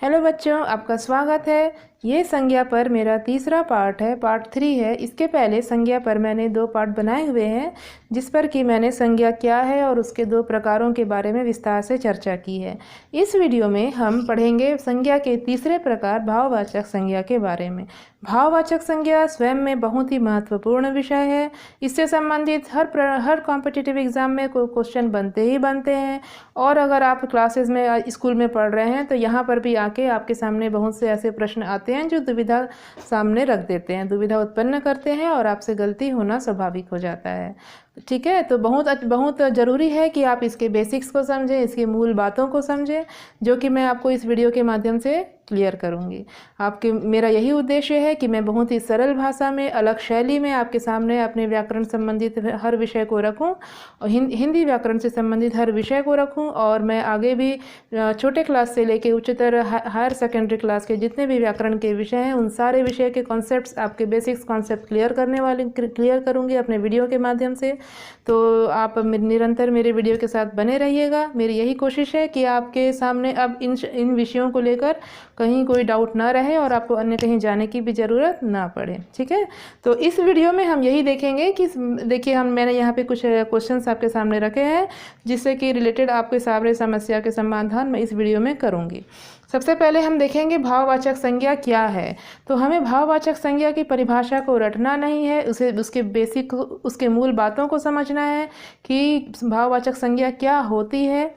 Hello बच्चों, आपका स्वागत है। ये संज्ञा पर मेरा तीसरा पार्ट है, पार्ट 3 है। इसके पहले संज्ञा पर मैंने 2 पार्ट बनाए हुए हैं, जिस पर कि मैंने संज्ञा क्या है और उसके 2 प्रकारों के बारे में विस्तार से चर्चा की है। इस वीडियो में हम पढ़ेंगे संज्ञा के तीसरे प्रकार भाववाचक संज्ञा के बारे में। भाववाचक संज्ञा स्वयं में बहुत ही महत्वपूर्ण विषय है। इससे संबंधित हर कॉम्पिटिटिव एग्जाम में कोई क्वेश्चन बनते ही बनते हैं। और अगर आप क्लासेस में स्कूल में पढ़ रहे हैं तो यहाँ पर भी आके आपके सामने बहुत से ऐसे प्रश्न आते हैं जो दुविधा सामने रख देते हैं, दुविधा उत्पन्न करते हैं और आपसे गलती होना स्वाभाविक हो जाता है। ठीक है, तो बहुत ज़रूरी है कि आप इसके बेसिक्स को समझें, इसकी मूल बातों को समझें, जो कि मैं आपको इस वीडियो के माध्यम से क्लियर करूंगी। मेरा यही उद्देश्य है कि मैं बहुत ही सरल भाषा में, अलग शैली में आपके सामने अपने व्याकरण संबंधित हर विषय को रखूं और हिंदी व्याकरण से संबंधित हर विषय को रखूं। और मैं आगे भी छोटे क्लास से लेकर उच्चतर हायर सेकेंडरी क्लास के जितने भी व्याकरण के विषय हैं, उन सारे विषय के कॉन्सेप्ट्स, आपके बेसिक्स कॉन्सेप्ट क्लियर करूँगी अपने वीडियो के माध्यम से। तो आप निरंतर मेरे वीडियो के साथ बने रहिएगा। मेरी यही कोशिश है कि आपके सामने अब इन विषयों को लेकर कहीं कोई डाउट ना रहे और आपको अन्य कहीं जाने की भी ज़रूरत ना पड़े। ठीक है, तो इस वीडियो में हम यही देखेंगे कि देखिए, मैंने यहाँ पे कुछ क्वेश्चंस आपके सामने रखे हैं, जिससे कि रिलेटेड आपके सारे समस्या के समाधान मैं इस वीडियो में करूँगी। सबसे पहले हम देखेंगे भाववाचक संज्ञा क्या है। तो हमें भाववाचक संज्ञा की परिभाषा को रटना नहीं है, उसके मूल बातों को समझना है कि भाववाचक संज्ञा क्या होती है।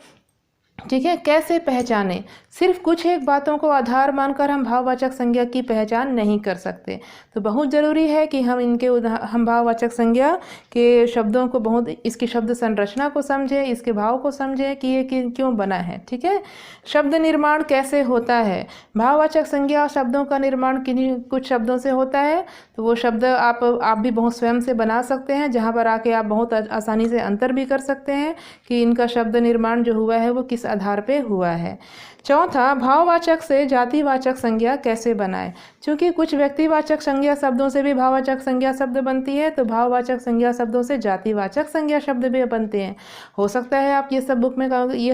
ठीक है, कैसे पहचानें। सिर्फ कुछ एक बातों को आधार मानकर हम भाववाचक संज्ञा की पहचान नहीं कर सकते। तो बहुत ज़रूरी है कि हम भाववाचक संज्ञा के शब्दों को इसकी शब्द संरचना को समझें, इसके भाव को समझें कि ये क्यों बना है। ठीक है, शब्द निर्माण कैसे होता है। भाववाचक संज्ञा शब्दों का निर्माण कुछ शब्दों से होता है। तो वो शब्द आप भी बहुत स्वयं से बना सकते हैं, जहाँ पर आके आप बहुत आसानी से अंतर भी कर सकते हैं कि इनका शब्द निर्माण जो हुआ है वो किस आधार पे हुआ है। चौथा, भाववाचक से जातिवाचक संज्ञा कैसे बनाएं। क्योंकि कुछ व्यक्तिवाचक संज्ञा शब्दों से भी भाववाचक संज्ञा शब्द बनती है, तो भाववाचक संज्ञा शब्दों से जातिवाचक संज्ञा शब्द भी बनते हैं। हो सकता है आप ये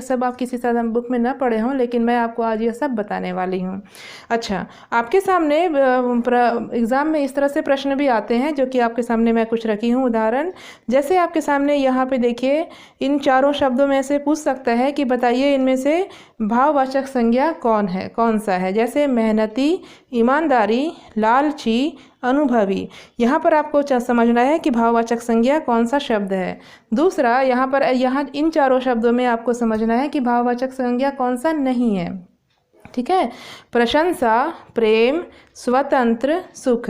सब आप किसी साधारण बुक में न पढ़े हों, लेकिन मैं आपको आज ये सब बताने वाली हूँ। अच्छा, आपके सामने एग्ज़ाम में इस तरह से प्रश्न भी आते हैं, जो कि आपके सामने मैं कुछ रखी हूँ उदाहरण। जैसे आपके सामने यहाँ पे देखिए, इन चारों शब्दों में से पूछ सकता है कि बताइए इनमें से भाववाचक संज्ञा कौन सा है। जैसे मेहनती, ईमानदारी, लालची, अनुभवी। यहाँ पर आपको समझना है कि भाववाचक संज्ञा कौन सा शब्द है। दूसरा, यहाँ इन चारों शब्दों में आपको समझना है कि भाववाचक संज्ञा कौन सा नहीं है। ठीक है, प्रशंसा, प्रेम, स्वतंत्र, सुख।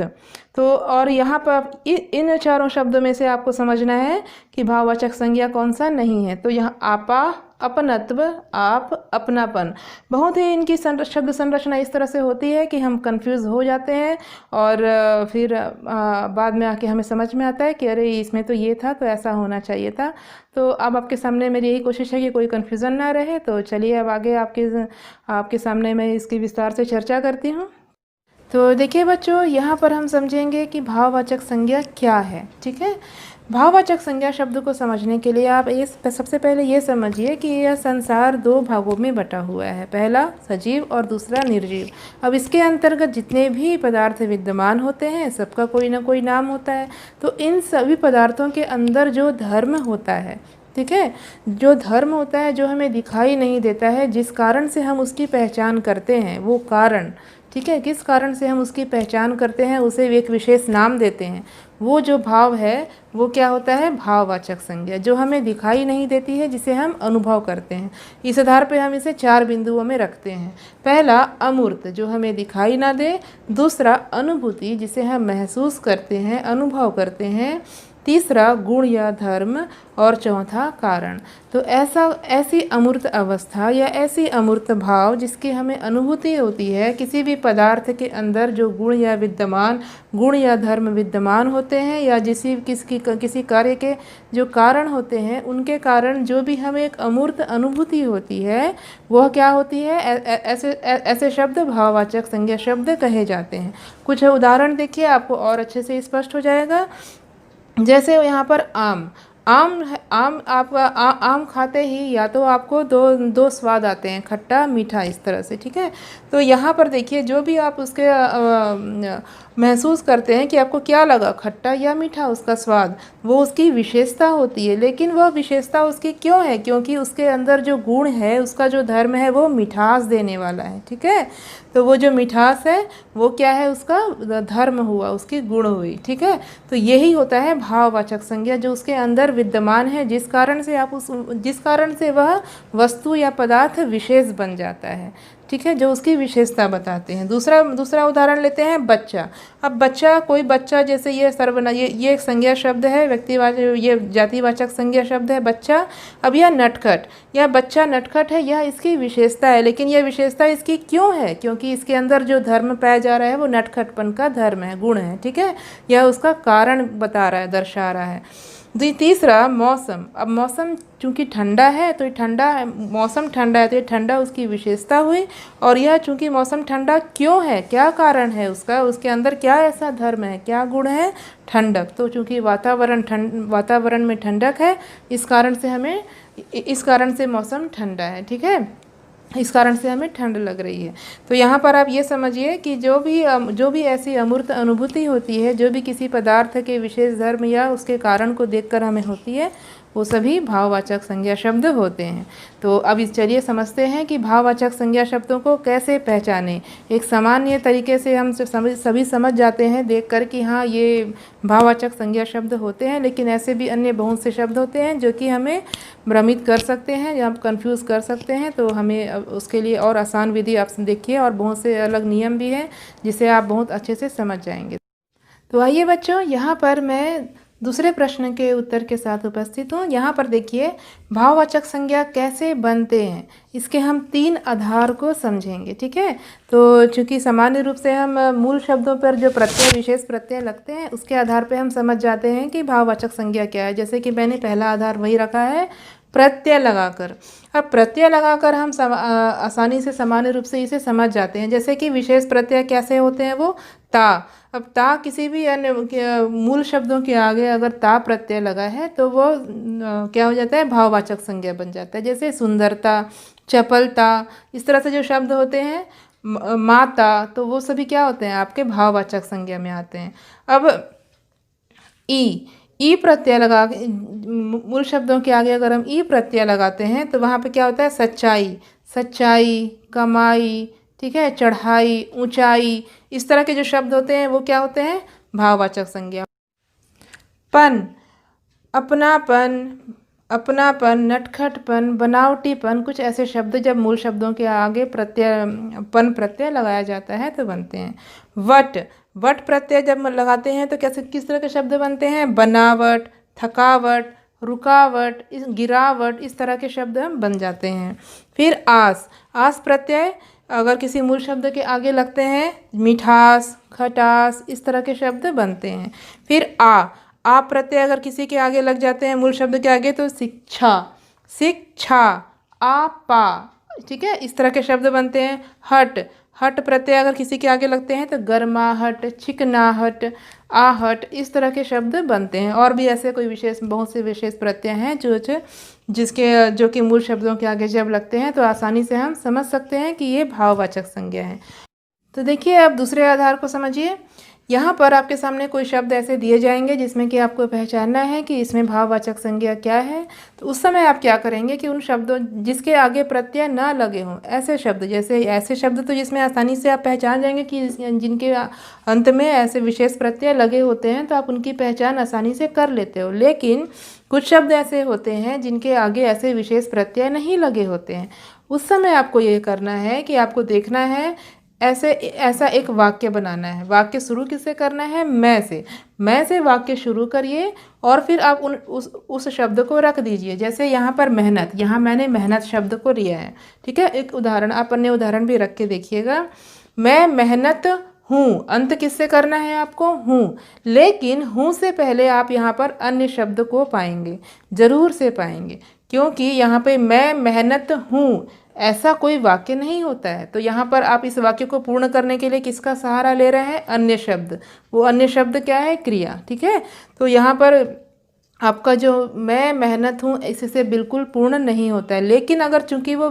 तो और यहाँ पर इन चारों शब्दों में से आपको समझना है कि भाववाचक संज्ञा कौन सा नहीं है। तो यहाँ आपा, अपनत्व, आप, अपनापन। बहुत ही इनकी शब्द संरचना इस तरह से होती है कि हम कंफ्यूज हो जाते हैं और फिर बाद में आके हमें समझ में आता है कि अरे इसमें तो ये था, तो ऐसा होना चाहिए था। तो अब आपके सामने मेरी यही कोशिश है कि कोई कन्फ्यूज़न ना रहे। तो चलिए अब आगे आपके सामने मैं इसकी विस्तार से चर्चा करती हूँ। तो देखिए बच्चों, यहाँ पर हम समझेंगे कि भाववाचक संज्ञा क्या है। ठीक है, भाववाचक संज्ञा शब्द को समझने के लिए आप सबसे पहले ये समझिए कि यह संसार 2 भागों में बटा हुआ है। पहला सजीव और दूसरा निर्जीव। अब इसके अंतर्गत जितने भी पदार्थ विद्यमान होते हैं, सबका कोई ना कोई नाम होता है। तो इन सभी पदार्थों के अंदर जो धर्म होता है, ठीक है, जो धर्म होता है, जो हमें दिखाई नहीं देता है, जिस कारण से हम उसकी पहचान करते हैं, वो कारण, ठीक है, किस कारण से हम उसकी पहचान करते हैं, उसे एक विशेष नाम देते हैं। वो जो भाव है वो क्या होता है, भाववाचक संज्ञा। जो हमें दिखाई नहीं देती है, जिसे हम अनुभव करते हैं। इस आधार पे हम इसे 4 बिंदुओं में रखते हैं। पहला अमूर्त, जो हमें दिखाई ना दे। दूसरा अनुभूति, जिसे हम महसूस करते हैं, अनुभव करते हैं। तीसरा गुण या धर्म। और चौथा कारण। तो ऐसी अमूर्त अवस्था या ऐसी अमूर्त भाव जिसकी हमें अनुभूति होती है, किसी भी पदार्थ के अंदर जो गुण या धर्म विद्यमान होते हैं, या किसी कार्य के जो कारण होते हैं, उनके कारण जो भी हमें एक अमूर्त अनुभूति होती है, वह क्या होती है, ऐसे शब्द भाववाचक संज्ञा शब्द कहे जाते हैं। कुछ उदाहरण देखिए, आपको और अच्छे से स्पष्ट हो जाएगा। जैसे यहाँ पर आम आपका आम खाते ही या तो आपको दो दो स्वाद आते हैं, खट्टा मीठा, इस तरह से, ठीक है। तो यहाँ पर देखिए, जो भी आप उसके महसूस करते हैं कि आपको क्या लगा, खट्टा या मीठा, उसका स्वाद, वो उसकी विशेषता होती है। लेकिन वह विशेषता उसकी क्यों है? क्योंकि उसके अंदर जो गुण है, उसका जो धर्म है, वो मिठास देने वाला है, ठीक है। तो वो जो मिठास है वो क्या है? उसका धर्म हुआ, उसकी गुण हुई, ठीक है। तो यही होता है भाववाचक संज्ञा, जो उसके अंदर विद्यमान है, जिस कारण से वह वस्तु या पदार्थ विशेष बन जाता है, ठीक है, जो उसकी विशेषता बताते हैं। दूसरा उदाहरण लेते हैं, बच्चा। अब बच्चा, कोई बच्चा, जैसे ये एक संज्ञा शब्द है, व्यक्तिवाचक, ये जातिवाचक संज्ञा शब्द है, बच्चा। अब यह नटखट, यह बच्चा नटखट है, यह इसकी विशेषता है। लेकिन यह विशेषता इसकी क्यों है? क्योंकि इसके अंदर जो धर्म पाया जा रहा है वो नटखटपन का धर्म है, गुण है, ठीक है। यह उसका कारण बता रहा है, दर्शा रहा है। तीसरा, मौसम। अब मौसम चूँकि ठंडा है, तो ये ठंडा है, मौसम ठंडा है, तो ये ठंडा उसकी विशेषता हुई। और यह चूँकि मौसम ठंडा क्यों है, क्या कारण है उसका, उसके अंदर क्या ऐसा धर्म है, क्या गुण है? ठंडक। तो चूँकि वातावरण में ठंडक है, इस कारण से मौसम ठंडा है, ठीक है, इस कारण से हमें ठंड लग रही है। तो यहाँ पर आप ये समझिए कि जो भी ऐसी अमूर्त अनुभूति होती है, जो भी किसी पदार्थ के विशेष धर्म या उसके कारण को देखकर हमें होती है, वो सभी भाववाचक संज्ञा शब्द होते हैं। तो अब चलिए समझते हैं कि भाववाचक संज्ञा शब्दों को कैसे पहचानें। एक सामान्य तरीके से हम सभी समझ जाते हैं देखकर कि हाँ, ये भाववाचक संज्ञा शब्द होते हैं। लेकिन ऐसे भी अन्य बहुत से शब्द होते हैं जो कि हमें भ्रमित कर सकते हैं या कंफ्यूज कर सकते हैं। तो हमें उसके लिए और आसान विधि आप देखिए, और बहुत से अलग नियम भी हैं जिसे आप बहुत अच्छे से समझ जाएंगे। तो आइए बच्चों, यहाँ पर मैं दूसरे प्रश्न के उत्तर के साथ उपस्थित हूँ। यहाँ पर देखिए, भाववाचक संज्ञा कैसे बनते हैं, इसके हम 3 आधार को समझेंगे, ठीक है। तो चूँकि सामान्य रूप से हम मूल शब्दों पर जो प्रत्यय, विशेष प्रत्यय लगते हैं, उसके आधार पर हम समझ जाते हैं कि भाववाचक संज्ञा क्या है। जैसे कि मैंने पहला आधार वही रखा है, प्रत्यय लगाकर। अब प्रत्यय लगाकर हम आसानी से सामान्य रूप से इसे समझ जाते हैं। जैसे कि विशेष प्रत्यय कैसे होते हैं, वो ता। अब ता किसी भी अन्य मूल शब्दों के आगे अगर ता प्रत्यय लगा है तो वो क्या हो जाता है? भाववाचक संज्ञा बन जाता है। जैसे सुंदरता, चपलता, इस तरह से जो शब्द होते हैं, माता, तो वो सभी क्या होते हैं? आपके भाववाचक संज्ञा में आते हैं। अब ई प्रत्यय लगा, मूल शब्दों के आगे अगर हम ई प्रत्यय लगाते हैं तो वहाँ पे क्या होता है? सच्चाई, कमाई, ठीक है, चढ़ाई, ऊंचाई, इस तरह के जो शब्द होते हैं वो क्या होते हैं? भाववाचक संज्ञा। पन, अपनापन, नटखटपन, बनावटीपन, कुछ ऐसे शब्द जब मूल शब्दों के आगे प्रत्यय लगाया जाता है तो बनते हैं। वट प्रत्यय जब लगाते हैं तो किस तरह के शब्द बनते हैं? बनावट, थकावट, रुकावट, गिरावट, इस तरह के शब्द हम बन जाते हैं। फिर आस प्रत्यय अगर किसी मूल शब्द के आगे लगते हैं, मिठास, खटास, इस तरह के शब्द बनते हैं। फिर आ प्रत्यय अगर किसी के आगे लग जाते हैं मूल शब्द के आगे तो शिक्षा, आपा, ठीक है, इस तरह के शब्द बनते हैं। हट प्रत्यय अगर किसी के आगे लगते हैं तो गर्माहट, चिकनाहट, आहट, इस तरह के शब्द बनते हैं। और भी ऐसे बहुत से विशेष प्रत्यय हैं जो कि मूल शब्दों के आगे जब लगते हैं तो आसानी से हम समझ सकते हैं कि ये भाववाचक संज्ञा है। तो देखिए, अब दूसरे आधार को समझिए। यहाँ पर आपके सामने कोई शब्द ऐसे दिए जाएंगे जिसमें कि आपको पहचानना है कि इसमें भाववाचक संज्ञा क्या है। तो उस समय आप क्या करेंगे कि उन शब्दों जिसके आगे प्रत्यय ना लगे हों, ऐसे शब्द तो जिसमें आसानी से आप पहचान जाएंगे कि जिनके अंत में ऐसे विशेष प्रत्यय लगे होते हैं, तो आप उनकी पहचान आसानी से कर लेते हो। लेकिन कुछ शब्द ऐसे होते हैं जिनके आगे ऐसे विशेष प्रत्यय नहीं लगे होते हैं। उस समय आपको ये करना है कि आपको देखना है, ऐसा एक वाक्य बनाना है। वाक्य शुरू किससे करना है? मैं से वाक्य शुरू करिए और फिर आप उस शब्द को रख दीजिए। जैसे यहाँ पर मेहनत, यहाँ मैंने मेहनत शब्द को लिया है, ठीक है। एक उदाहरण, आप अन्य उदाहरण भी रख के देखिएगा। मैं मेहनत हूँ, अंत किससे करना है आपको? हूँ। लेकिन हूँ से पहले आप यहाँ पर अन्य शब्द को पाएंगे, जरूर से पाएंगे, क्योंकि यहाँ पे मैं मेहनत हूँ ऐसा कोई वाक्य नहीं होता है। तो यहाँ पर आप इस वाक्य को पूर्ण करने के लिए किसका सहारा ले रहे हैं? अन्य शब्द। वो अन्य शब्द क्या है? क्रिया, ठीक है। तो यहाँ पर आपका जो मैं मेहनत हूँ इससे बिल्कुल पूर्ण नहीं होता है। लेकिन अगर चूंकि वो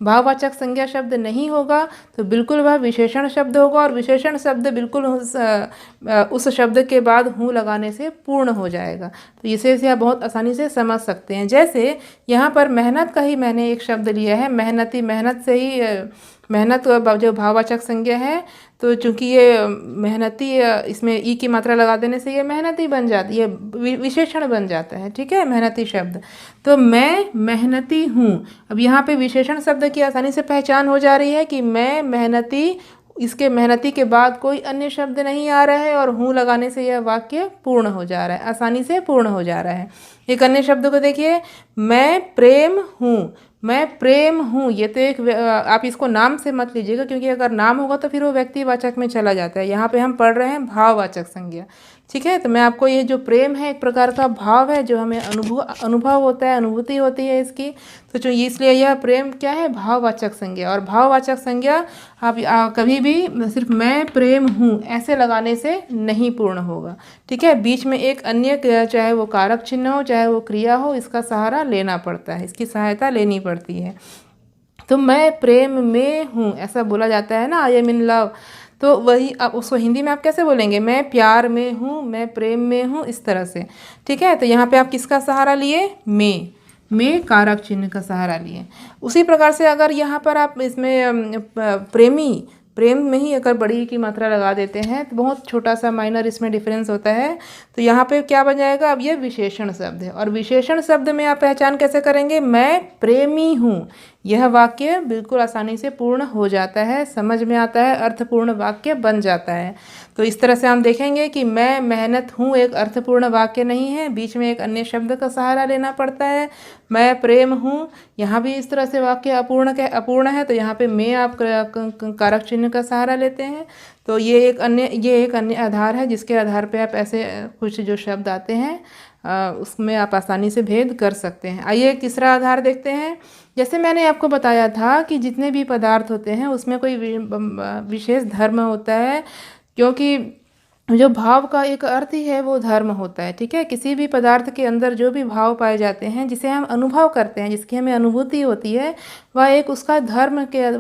भाववाचक संज्ञा शब्द नहीं होगा तो बिल्कुल वह विशेषण शब्द होगा, और विशेषण शब्द बिल्कुल उस शब्द के बाद हूँ लगाने से पूर्ण हो जाएगा। तो इसे से आप बहुत आसानी से समझ सकते हैं। जैसे यहाँ पर मेहनत का ही मैंने एक शब्द लिया है, मेहनती, मेहनत से ही मेहनत जो भाववाचक संज्ञा है, तो चूंकि ये मेहनती इसमें ई की मात्रा लगा देने से ये मेहनती बन जाती है, विशेषण बन जाता है। ठीक है, मेहनती शब्द। तो मैं मेहनती हूँ। अब यहाँ पे विशेषण शब्द की आसानी से पहचान हो जा रही है कि मैं मेहनती, इसके मेहनती के बाद कोई अन्य शब्द नहीं आ रहा है और हूँ लगाने से यह वाक्य पूर्ण हो जा रहा है, आसानी से पूर्ण हो जा रहा है। एक अन्य शब्द को देखिए, मैं प्रेम हूँ। मैं प्रेम हूँ, ये तो एक आप इसको नाम से मत लीजिएगा, क्योंकि अगर नाम होगा तो फिर वो व्यक्तिवाचक में चला जाता है। यहाँ पे हम पढ़ रहे हैं भाववाचक संज्ञा। ठीक है, तो मैं आपको ये जो प्रेम है एक प्रकार का भाव है जो हमें अनुभव होता है, अनुभूति होती है इसकी। तो जो इसलिए यह प्रेम क्या है, भाववाचक संज्ञा। और भाववाचक संज्ञा आप कभी भी सिर्फ मैं प्रेम हूँ ऐसे लगाने से नहीं पूर्ण होगा। ठीक है, बीच में एक अन्य, चाहे वो कारक चिन्ह हो चाहे वो क्रिया हो, इसका सहारा लेना पड़ता है, इसकी सहायता लेनी पड़ती है। तो मैं प्रेम में हूँ ऐसा बोला जाता है ना, आई एम इन लव। तो वही आप उसको हिंदी में आप कैसे बोलेंगे, मैं प्यार में हूँ, मैं प्रेम में हूँ, इस तरह से। ठीक है, तो यहाँ पे आप किसका सहारा लिए, में कारक चिन्ह का सहारा लिए। उसी प्रकार से अगर यहाँ पर आप इसमें प्रेमी, प्रेम में ही अगर बड़ी की मात्रा लगा देते हैं तो बहुत छोटा सा माइनर इसमें डिफरेंस होता है। तो यहाँ पे क्या बन जाएगा, अब ये विशेषण शब्द है। और विशेषण शब्द में आप पहचान कैसे करेंगे, मैं प्रेमी हूँ। यह वाक्य बिल्कुल आसानी से पूर्ण हो जाता है, समझ में आता है, अर्थपूर्ण वाक्य बन जाता है। तो इस तरह से हम देखेंगे कि मैं मेहनत हूँ एक अर्थपूर्ण वाक्य नहीं है, बीच में एक अन्य शब्द का सहारा लेना पड़ता है। मैं प्रेम हूँ, यहाँ भी इस तरह से वाक्य अपूर्ण है, तो यहाँ पे मैं आप कारक चिन्ह का सहारा लेते हैं। तो ये एक अन्य आधार है जिसके आधार पे आप ऐसे कुछ जो शब्द आते हैं उसमें आप आसानी से भेद कर सकते हैं। आइए एक तीसरा आधार देखते हैं। जैसे मैंने आपको बताया था कि जितने भी पदार्थ होते हैं उसमें कोई विशेष धर्म होता है, क्योंकि जो भाव का एक अर्थ ही है वो धर्म होता है। ठीक है, किसी भी पदार्थ के अंदर जो भी भाव पाए जाते हैं, जिसे हम अनुभव करते हैं, जिसकी हमें अनुभूति होती है, वह एक उसका धर्म के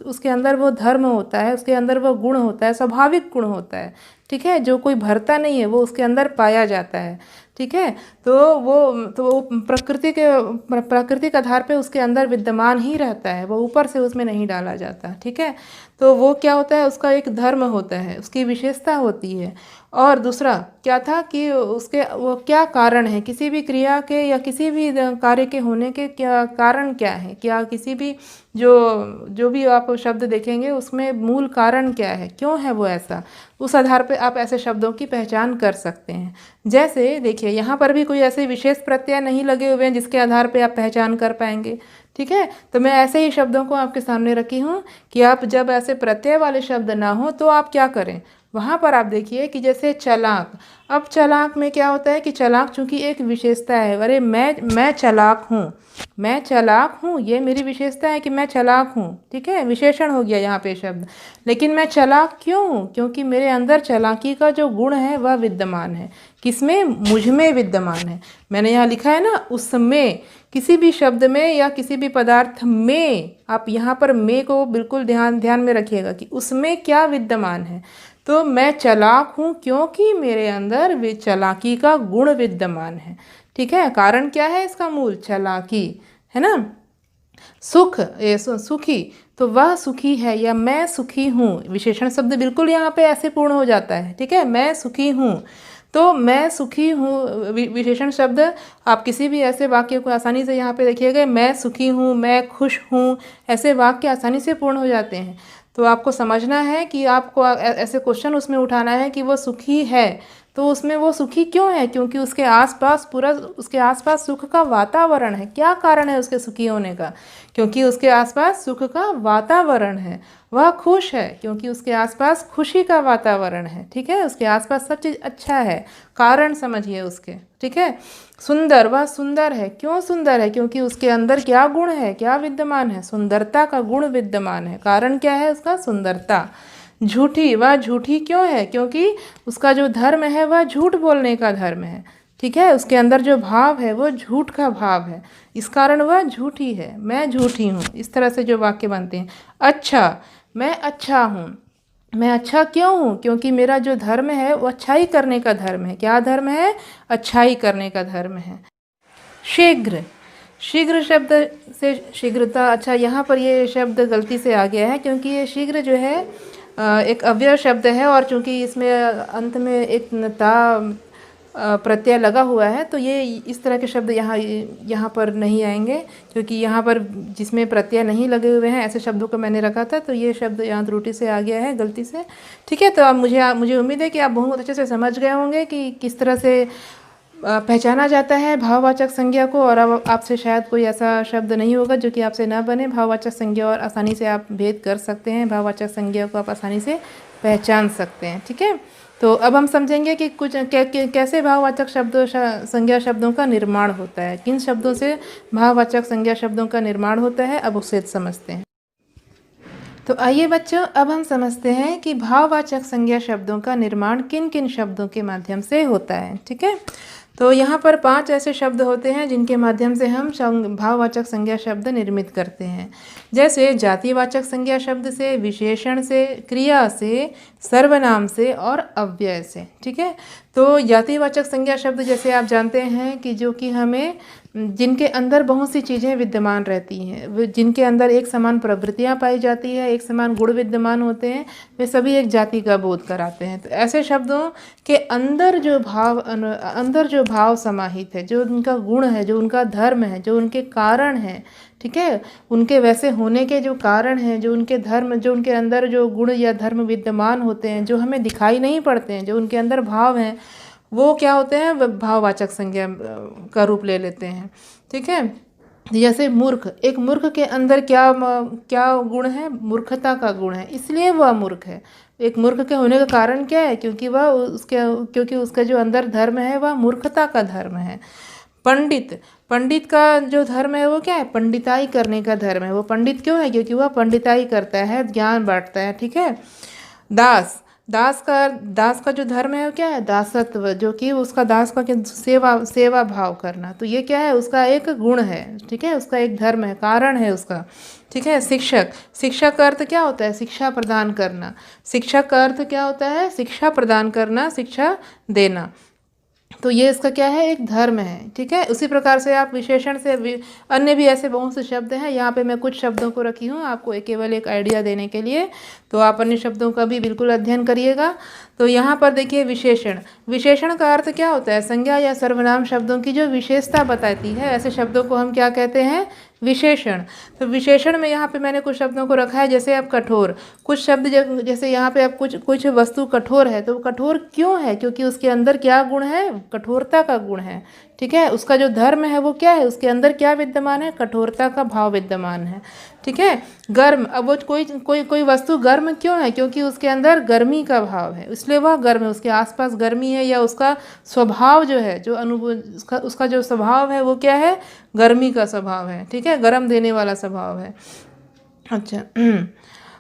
उसके अंदर वो धर्म होता है, उसके अंदर वो गुण होता है, स्वाभाविक गुण होता है। ठीक है, जो कोई भरता नहीं है वो उसके अंदर पाया जाता है। ठीक है, तो वो प्राकृतिक आधार पे उसके अंदर विद्यमान ही रहता है, वो ऊपर से उसमें नहीं डाला जाता। ठीक है, तो वो क्या होता है, उसका एक धर्म होता है, उसकी विशेषता होती है। और दूसरा क्या था कि उसके वो क्या कारण है, किसी भी क्रिया के या किसी भी कार्य के होने के क्या कारण क्या है, क्या किसी भी जो भी आप शब्द देखेंगे उसमें मूल कारण क्या है, क्यों है वो ऐसा, उस आधार पे आप ऐसे शब्दों की पहचान कर सकते हैं। जैसे देखिए यहाँ पर भी कोई ऐसे विशेष प्रत्यय नहीं लगे हुए हैं जिसके आधार पे आप पहचान कर पाएंगे। ठीक है, तो मैं ऐसे ही शब्दों को आपके सामने रखी हूँ कि आप जब ऐसे प्रत्यय वाले शब्द ना हो तो आप क्या करें, वहाँ पर आप देखिए कि जैसे चालाक। अब चालाक में क्या होता है कि चालाक चूंकि एक विशेषता है, अरे मैं चालाक हूँ, मैं चालाक हूँ, ये मेरी विशेषता है कि मैं चालाक हूँ। ठीक है, विशेषण हो गया यहाँ पे शब्द। लेकिन मैं चालाक क्यों हूँ, क्योंकि मेरे अंदर चालाकी का जो गुण है वह विद्यमान है। किसमें, मुझ में विद्यमान है। मैंने यहाँ लिखा है ना, उसमें, किसी भी शब्द में या किसी भी पदार्थ में, आप यहाँ पर में को बिल्कुल ध्यान में रखिएगा कि उसमें क्या विद्यमान है। तो मैं चालाक हूँ क्योंकि मेरे अंदर चालाकी का गुण विद्यमान है। ठीक है, कारण क्या है इसका, मूल चालाकी है ना। सुख, सुखी, तो वह सुखी है या मैं सुखी हूँ, विशेषण शब्द बिल्कुल यहाँ पे ऐसे पूर्ण हो जाता है। ठीक है, मैं सुखी हूँ, तो मैं सुखी हूँ विशेषण शब्द आप किसी भी ऐसे वाक्य को आसानी से यहाँ पे देखिएगा, मैं सुखी हूँ, मैं खुश हूँ, ऐसे वाक्य आसानी से पूर्ण हो जाते हैं। तो आपको समझना है कि आपको ऐसे क्वेश्चन उसमें उठाना है कि वो सुखी है, तो उसमें वो सुखी क्यों है, क्योंकि उसके आसपास सुख का वातावरण है। क्या कारण है उसके सुखी होने का, क्योंकि उसके आसपास सुख का वातावरण है। वह खुश है क्योंकि उसके आसपास खुशी का वातावरण है। ठीक है, उसके आसपास सब चीज़ अच्छा है, कारण समझिए उसके। ठीक है, सुंदर, वह सुंदर है, क्यों सुंदर है, क्योंकि उसके अंदर क्या गुण है, क्या विद्यमान है, सुंदरता का गुण विद्यमान है, कारण क्या है उसका, सुंदरता। झूठी, वह झूठी क्यों है, क्योंकि उसका जो धर्म है वह झूठ बोलने का धर्म है। ठीक है। उसके अंदर जो भाव है वो झूठ का भाव है, इस कारण वह झूठी है, मैं झूठी हूँ, इस तरह से जो वाक्य बनते हैं। अच्छा, मैं अच्छा हूँ। मैं अच्छा क्यों हूँ? क्योंकि मेरा जो धर्म है वो अच्छाई करने का धर्म है। क्या धर्म है? अच्छाई करने का धर्म है। शीघ्र, शीघ्र शब्द से शीघ्रता, अच्छा यहाँ पर ये शब्द गलती से आ गया है, क्योंकि ये शीघ्र जो है एक अव्यय शब्द है, और चूंकि इसमें अंत में एक ता प्रत्यय लगा हुआ है, तो ये इस तरह के शब्द यहाँ पर नहीं आएंगे, क्योंकि यहाँ पर जिसमें प्रत्यय नहीं लगे हुए हैं ऐसे शब्दों को मैंने रखा था, तो ये शब्द यहाँ त्रुटि से आ गया है, गलती से। ठीक है, तो अब मुझे उम्मीद है कि आप बहुत अच्छे से समझ गए होंगे कि किस तरह से पहचाना जाता है भाववाचक संज्ञा को। और अब आपसे शायद कोई ऐसा शब्द नहीं होगा जो कि आपसे ना बने भाववाचक संज्ञा, और आसानी से आप भेद कर सकते हैं, भाववाचक संज्ञा को आप आसानी से पहचान सकते हैं। ठीक है, तो अब हम समझेंगे कि कैसे भाववाचक संज्ञा शब्दों का निर्माण होता है, किन शब्दों से भाववाचक संज्ञा शब्दों का निर्माण होता है, अब उसे समझते हैं। तो आइए बच्चों, अब हम समझते हैं कि भाववाचक संज्ञा शब्दों का निर्माण किन किन शब्दों के माध्यम से होता है। ठीक है, तो यहाँ पर 5 ऐसे शब्द होते हैं जिनके माध्यम से हम भाववाचक संज्ञा शब्द निर्मित करते हैं, जैसे जातिवाचक संज्ञा शब्द से, विशेषण से, क्रिया से, सर्वनाम से और अव्यय से। ठीक है, तो जातिवाचक संज्ञा शब्द जैसे आप जानते हैं कि जो कि हमें, जिनके अंदर बहुत सी चीज़ें विद्यमान रहती हैं, जिनके अंदर एक समान प्रवृत्तियाँ पाई जाती है, एक समान गुण विद्यमान होते हैं, वे सभी एक जाति का बोध कराते हैं। तो ऐसे शब्दों के अंदर जो भाव समाहित है, जो उनका गुण है, जो उनका धर्म है, जो उनके कारण है, ठीक है, उनके वैसे होने के जो कारण हैं, जो उनके धर्म, जो उनके अंदर जो गुण या धर्म विद्यमान होते हैं, जो हमें दिखाई नहीं पड़ते हैं, जो उनके अंदर भाव हैं, वो क्या होते हैं? भाववाचक संज्ञा का रूप ले लेते हैं। ठीक है, जैसे मूर्ख, एक मूर्ख के अंदर क्या गुण है? मूर्खता का गुण है, इसलिए वह मूर्ख है। एक मूर्ख के होने का कारण क्या है? क्योंकि उसका जो अंदर धर्म है वह मूर्खता का धर्म है। पंडित, पंडित का जो धर्म है वो क्या है? पंडिताई करने का धर्म है। वो पंडित क्यों है? क्योंकि वह पंडिताई करता है, ज्ञान बांटता है। ठीक है, दास, दास का जो धर्म है वो क्या है? दासत्व, जो कि उसका दास का सेवा भाव करना, तो ये क्या है? उसका एक गुण है। ठीक है, उसका एक धर्म है, कारण है उसका। ठीक है, शिक्षक, शिक्षक का अर्थ क्या होता है? शिक्षा प्रदान करना। शिक्षक का अर्थ क्या होता है? शिक्षा प्रदान करना, शिक्षा देना। तो ये इसका क्या है? एक धर्म है। ठीक है, उसी प्रकार से आप विशेषण से अन्य भी ऐसे बहुत से शब्द हैं, यहाँ पे मैं कुछ शब्दों को रखी हूँ आपको केवल एक आइडिया देने के लिए, तो आप अन्य शब्दों का भी बिल्कुल अध्ययन करिएगा। तो यहाँ पर देखिए विशेषण, विशेषण का अर्थ क्या होता है? संज्ञा या सर्वनाम शब्दों की जो विशेषता बताती है, ऐसे शब्दों को हम क्या कहते हैं? विशेषण। तो विशेषण में यहाँ पे मैंने कुछ शब्दों को रखा है, जैसे आप कठोर, कुछ शब्द जैसे यहाँ पे आप कुछ वस्तु कठोर है, तो कठोर क्यों है? क्योंकि उसके अंदर क्या गुण है? कठोरता का गुण है। ठीक है, उसका जो धर्म है वो क्या है? उसके अंदर क्या विद्यमान है? कठोरता का भाव विद्यमान है। ठीक है, गर्म, अब वो कोई वस्तु गर्म क्यों है? क्योंकि उसके अंदर गर्मी का भाव है, इसलिए वह गर्म है, उसके आसपास गर्मी है, या उसका स्वभाव जो है, जो उसका जो स्वभाव है वो क्या है? गर्मी का स्वभाव है। ठीक है, गर्म देने वाला स्वभाव है। अच्छा,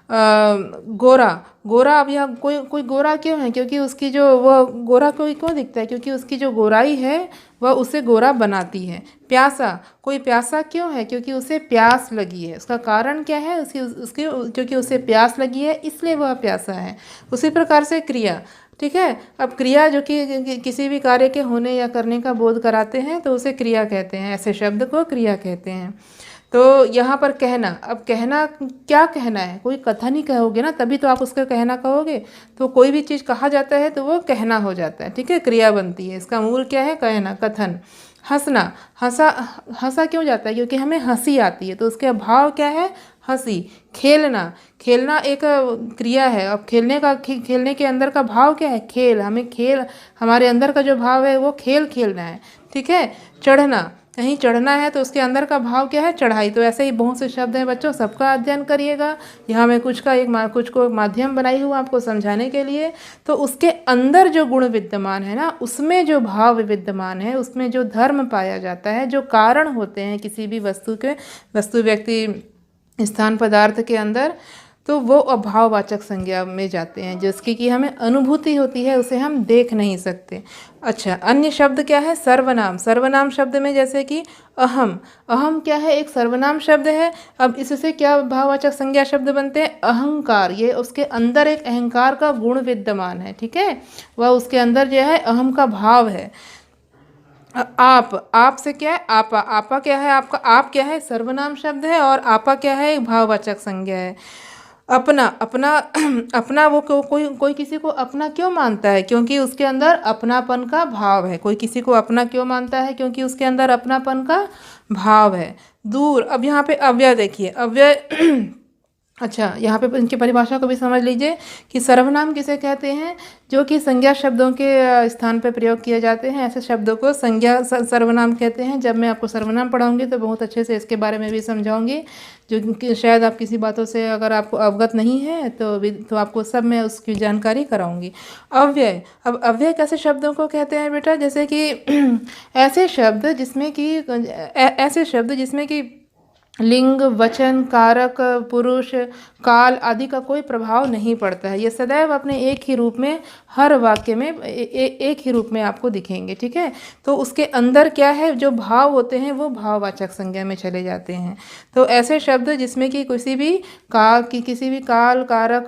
गोरा, गोरा, अब यह कोई गोरा क्यों है? क्योंकि उसकी जो वह गोरा कोई क्यों दिखता है? क्योंकि उसकी जो गोराई है वह उसे गोरा बनाती है। प्यासा, कोई प्यासा क्यों है? क्योंकि उसे प्यास लगी है। उसका कारण क्या है? उसके क्योंकि उसे प्यास लगी है, इसलिए वह प्यासा है। उसी प्रकार से क्रिया। ठीक है, अब क्रिया जो कि किसी भी कार्य के होने या करने का बोध कराते हैं, तो उसे क्रिया कहते हैं, ऐसे शब्द को क्रिया कहते हैं। तो यहाँ पर कहना, अब कहना, क्या कहना है? कोई कथन ही कहोगे ना, तभी तो आप उसका कहना कहोगे। तो कोई भी चीज़ कहा जाता है तो वो कहना हो जाता है। ठीक है, क्रिया बनती है, इसका मूल क्या है? कहना, कथन। हंसना, हंसा क्यों जाता है? क्योंकि हमें हंसी आती है, तो उसके भाव क्या है? हंसी। खेलना, खेलना एक क्रिया है। अब खेलने के अंदर का भाव क्या है? खेल, हमारे अंदर का जो भाव है वो खेलना है। ठीक है, चढ़ना, कहीं चढ़ना है तो उसके अंदर का भाव क्या है? चढ़ाई। तो ऐसे ही बहुत से शब्द हैं बच्चों, सबका अध्ययन करिएगा। यहाँ मैं कुछ को माध्यम बनाई हूँ आपको समझाने के लिए। तो उसके अंदर जो गुण विद्यमान है ना, उसमें जो भाव विद्यमान है, उसमें जो धर्म पाया जाता है, जो कारण होते हैं किसी भी वस्तु व्यक्ति स्थान पदार्थ के अंदर, तो वो अभाववाचक संज्ञा में जाते हैं, जिसकी कि हमें अनुभूति होती है, उसे हम देख नहीं सकते। अच्छा, अन्य शब्द क्या है? सर्वनाम। सर्वनाम शब्द में जैसे कि अहम। अहम क्या है? एक सर्वनाम शब्द है। अब इससे क्या भाववाचक संज्ञा शब्द बनते हैं? अहंकार। ये उसके अंदर एक अहंकार का गुण विद्यमान है, ठीक है, वह उसके अंदर जो है अहम का भाव है। आप से क्या है? आपा। आपा क्या है? आपका आप क्या है? सर्वनाम शब्द है, और आपा क्या है? एक भाववाचक संज्ञा है। अपना। अपना अपना वो कोई कोई किसी को अपना क्यों मानता है? क्योंकि उसके अंदर अपनापन का भाव है। कोई किसी को अपना क्यों मानता है? क्योंकि उसके अंदर अपनापन का भाव है। दूर। अब यहाँ पे अव्यय देखिए, अव्यय अच्छा, यहाँ पे इनकी परिभाषा को भी समझ लीजिए कि सर्वनाम किसे कहते हैं? जो कि संज्ञा शब्दों के स्थान पर प्रयोग किए जाते हैं, ऐसे शब्दों को संज्ञा सर्वनाम कहते हैं। जब मैं आपको सर्वनाम पढ़ाऊंगी तो बहुत अच्छे से इसके बारे में भी समझाऊंगी, जो कि शायद आप किसी बातों से अगर आपको अवगत नहीं है तो आपको सब मैं उसकी जानकारी कराऊंगी। अव्यय। अब अव्यय कैसे शब्दों को कहते हैं बेटा? जैसे कि ऐसे शब्द जिसमें कि लिंग, वचन, कारक, पुरुष, काल आदि का कोई प्रभाव नहीं पड़ता है। ये सदैव अपने एक ही रूप में, हर वाक्य में एक ही रूप में आपको दिखेंगे, ठीक है। तो उसके अंदर क्या है? जो भाव होते हैं वो भाववाचक संज्ञा में चले जाते हैं। तो ऐसे शब्द जिसमें कि किसी भी काल, कारक,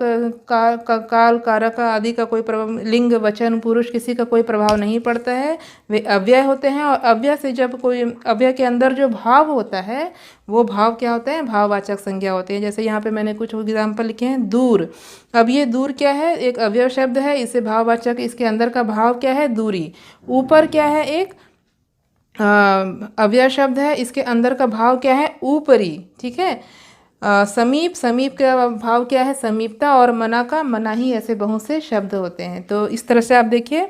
काल, कारक आदि का कोई प्रभाव, लिंग, वचन, पुरुष किसी का कोई प्रभाव नहीं पड़ता है, वे अव्यय होते हैं। और अव्यय से जब कोई अव्यय के अंदर जो भाव होता है वो भाव क्या होते हैं? भाववाचक संज्ञा होते हैं। जैसे यहाँ पे मैंने कुछ एग्जाम्पल लिखे हैं। दूर। अब ये दूर क्या है? एक अवयव शब्द है, इसे भाववाचक, इसके अंदर का भाव क्या है? दूरी। ऊपर क्या है? एक अवयव शब्द है, इसके अंदर का भाव क्या है? ऊपरी, ठीक है। समीप। समीप का भाव क्या है? समीपता। और मना का मनाही। ऐसे बहुत से शब्द होते हैं। तो इस तरह से आप देखिए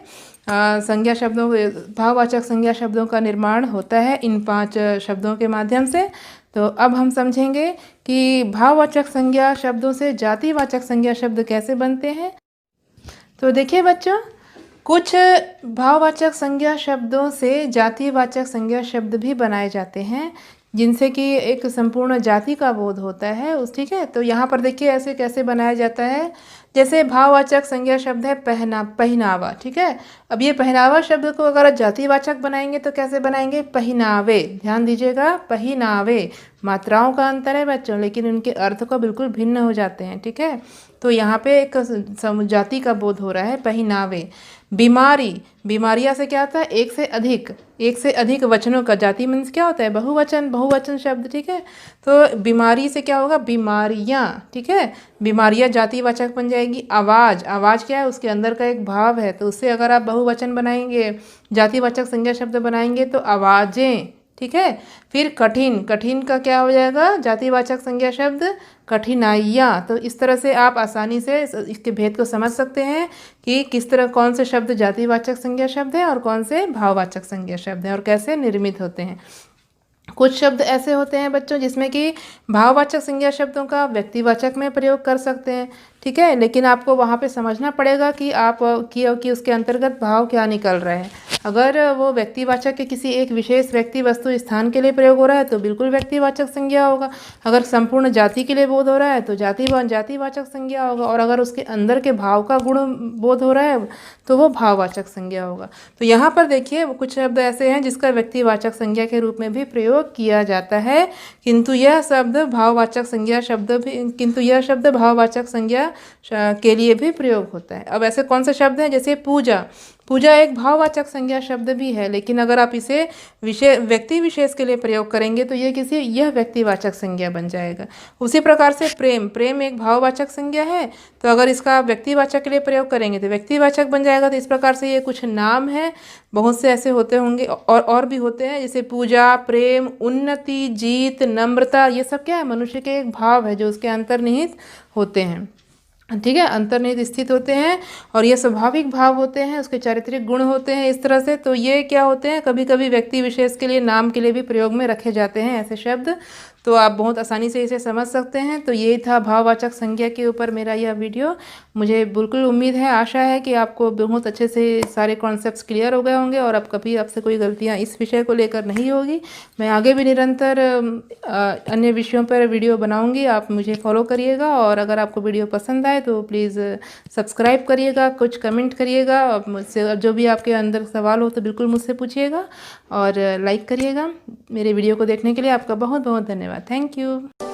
संज्ञा शब्दों, भाववाचक संज्ञा शब्दों का निर्माण होता है इन 5 शब्दों के माध्यम से। तो अब हम समझेंगे कि भाववाचक संज्ञा शब्दों से जातिवाचक संज्ञा शब्द कैसे बनते हैं। तो देखिए बच्चों, कुछ भाववाचक संज्ञा शब्दों से जातिवाचक संज्ञा शब्द भी बनाए जाते हैं, जिनसे कि एक संपूर्ण जाति का बोध होता है उस, ठीक है। तो यहाँ पर देखिए ऐसे कैसे बनाया जाता है। जैसे भाववाचक संज्ञा शब्द है पहनावा, ठीक है। अब ये पहनावा शब्द को अगर जातिवाचक बनाएंगे तो कैसे बनाएंगे? पहनावे। ध्यान दीजिएगा, पहनावे। मात्राओं का अंतर है बच्चों, लेकिन उनके अर्थ को बिल्कुल भिन्न हो जाते हैं, ठीक है। तो यहाँ पे एक जाति का बोध हो रहा है, पहनावे। बीमारी। बीमारियाँ से क्या होता है? एक से अधिक वचनों का, जाति मीन्स क्या होता है? बहुवचन शब्द, ठीक है। तो बीमारी से क्या होगा? बीमारियाँ, ठीक है। बीमारियाँ जातिवाचक बन जाएगी। आवाज़ क्या है? उसके अंदर का एक भाव है, तो उससे अगर आप बहुवचन बनाएंगे, जातिवाचक संज्ञा शब्द बनाएंगे तो आवाज़ें, ठीक है। फिर कठिन का क्या हो जाएगा? जातिवाचक संज्ञा शब्द कठिनाइयाँ। तो इस तरह से आप आसानी से इसके भेद को समझ सकते हैं कि किस तरह, कौन से शब्द जातिवाचक संज्ञा शब्द हैं और कौन से भाववाचक संज्ञा शब्द हैं और कैसे निर्मित होते हैं। कुछ शब्द ऐसे होते हैं बच्चों जिसमें कि भाववाचक संज्ञा शब्दों का व्यक्तिवाचक में प्रयोग कर सकते हैं, ठीक है। लेकिन आपको वहाँ पे समझना पड़ेगा कि उसके अंतर्गत भाव क्या निकल रहे हैं। अगर वो व्यक्तिवाचक के किसी एक विशेष व्यक्ति, वस्तु, स्थान के लिए प्रयोग हो रहा है तो बिल्कुल व्यक्तिवाचक संज्ञा होगा। अगर संपूर्ण जाति के लिए बोध हो रहा है तो जातिवाचक संज्ञा होगा। और अगर उसके अंदर के भाव का गुण बोध हो रहा है तो वो भाववाचक संज्ञा होगा। तो यहाँ पर देखिए कुछ शब्द ऐसे हैं जिसका व्यक्तिवाचक संज्ञा के रूप में भी प्रयोग किया जाता है, किंतु यह शब्द भाववाचक संज्ञा के लिए भी प्रयोग होता है। अब ऐसे कौन से शब्द हैं? जैसे पूजा एक भाववाचक संज्ञा शब्द भी है, लेकिन अगर आप इसे व्यक्ति विशेष के लिए प्रयोग करेंगे तो यह व्यक्तिवाचक संज्ञा बन जाएगा। उसी प्रकार से प्रेम एक भाववाचक संज्ञा है, तो अगर इसका आप व्यक्तिवाचक के लिए प्रयोग करेंगे तो व्यक्तिवाचक बन जाएगा। तो इस प्रकार से ये कुछ नाम है, बहुत से ऐसे होते होंगे और भी होते हैं, जैसे पूजा, प्रेम, उन्नति, जीत, नम्रता, ये सब क्या है? मनुष्य के एक भाव है जो उसके अंतर्निहित होते हैं, ठीक है, अंतर्निहित स्थित होते हैं। और ये स्वाभाविक भाव होते हैं, उसके चारित्रिक गुण होते हैं इस तरह से। तो ये क्या होते हैं? कभी कभी व्यक्ति विशेष के लिए, नाम के लिए भी प्रयोग में रखे जाते हैं ऐसे शब्द। तो आप बहुत आसानी से इसे समझ सकते हैं। तो ये था भाववाचक संज्ञा के ऊपर मेरा यह वीडियो। मुझे बिल्कुल उम्मीद है, आशा है कि आपको बहुत अच्छे से सारे कॉन्सेप्ट्स क्लियर हो गए होंगे और अब कभी आपसे कोई गलतियाँ इस विषय को लेकर नहीं होगी। मैं आगे भी निरंतर अन्य विषयों पर वीडियो बनाऊंगी। आप मुझे फॉलो करिएगा और अगर आपको वीडियो पसंद आए तो प्लीज़ सब्सक्राइब करिएगा, कुछ कमेंट करिएगा, मुझसे जो भी आपके अंदर सवाल हो तो बिल्कुल मुझसे पूछिएगा और लाइक करिएगा। मेरे वीडियो को देखने के लिए आपका बहुत बहुत धन्यवाद। Thank you.